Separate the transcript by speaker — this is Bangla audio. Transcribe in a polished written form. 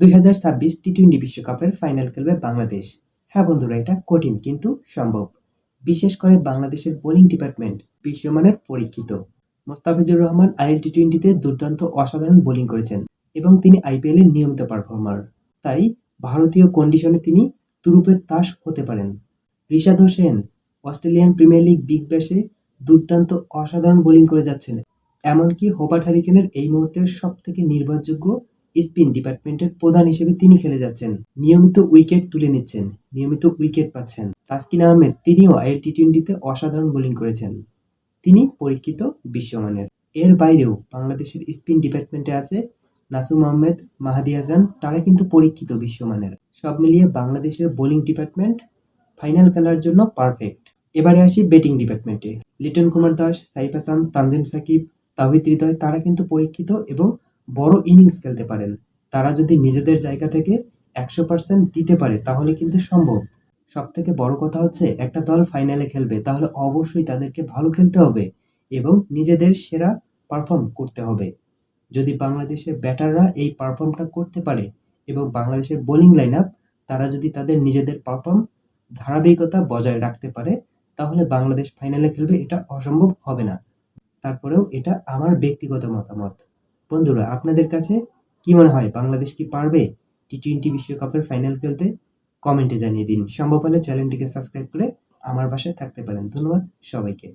Speaker 1: 2026 টি-20 বিশ্বকাপের ফাইনাল খেলবে বাংলাদেশ। হ্যাঁ বন্ধুরা, এটা কঠিন কিন্তু সম্ভব। বিশেষ করে বাংলাদেশের বোলিং ডিপার্টমেন্ট বিশ্বমানের পরীক্ষিত। মোস্তাফিজুর রহমান আইএল টি-20তে দুর্দান্ত অসাধারণ বোলিং করেছেন এবং তিনি আইপিএল এর নিয়মিত পারফর্মার। তাই ভারতীয় কন্ডিশনে তিনি তুরুপের তাস হতে পারেন। Rishad Hossain Australian Premier League Big ব্যাশে দুর্দান্ত অসাধারণ বোলিং করে যাচ্ছেন। এমনকি হোবার্ট হারিকেনের এই মুহূর্তের সবথেকে নির্ভরযোগ্য স্পিন ডিপার্টমেন্টের প্রধান হিসেবে তিনি খেলে যাচ্ছেন। নিয়মিত উইকেট তুলে নিচ্ছেন, নিয়মিত উইকেট পাচ্ছেন। তাসকিন আহমেদ তিনিও আইএল টি-20তে অসাধারণ বোলিং করেছেন। তিনি পরীক্ষিত বিশ্বমানের। এর বাইরেও বাংলাদেশের স্পিন ডিপার্টমেন্টে আছে নাসুম আহমেদ, মাহাদি হাসান, তারা কিন্তু পরীক্ষিত বিশ্বমানের। সব মিলিয়ে বাংলাদেশের বোলিং ডিপার্টমেন্ট ফাইনাল খেলার জন্য পারফেক্ট। এবারে আসি ব্যাটিং ডিপার্টমেন্টে। লিটন কুমার দাস, সাইফ হাসান, তানজিম সাকিব, তাওহিদ হৃদয়, তারা কিন্তু পরীক্ষিত এবং বড় ইনিংস খেলতে পারেন। তারা যদি নিজেদের জায়গা থেকে 100% দিতে পারে তাহলে কিন্তু সম্ভব। সব থেকে বড় কথা হচ্ছে, একটা দল ফাইনালে খেলবে তাহলে অবশ্যই তাদেরকে ভালো খেলতে হবে এবং নিজেদের সেরা পারফর্ম করতে হবে। যদি বাংলাদেশের ব্যাটাররা এই পারফর্মটা করতে পারে এবং বাংলাদেশের বোলিং লাইন আপ তারা যদি তাদের নিজেদের পারফর্ম ধারাবাহিকতা বজায় রাখতে পারে তাহলে বাংলাদেশ ফাইনালে খেলবে, এটা অসম্ভব হবে না। তারপরেও এটা আমার ব্যক্তিগত মতামত। বন্ধুরা, আপনাদের কাছে কি মনে হয়, বাংলাদেশ কি পারবে টি-20 বিশ্বকাপের ফাইনাল খেলতে? কমেন্টে জানিয়ে দিন। সম্ভব হলে চ্যানেলটিকে সাবস্ক্রাইব করে আমার পাশে থাকতে পারেন। ধন্যবাদ সবাইকে।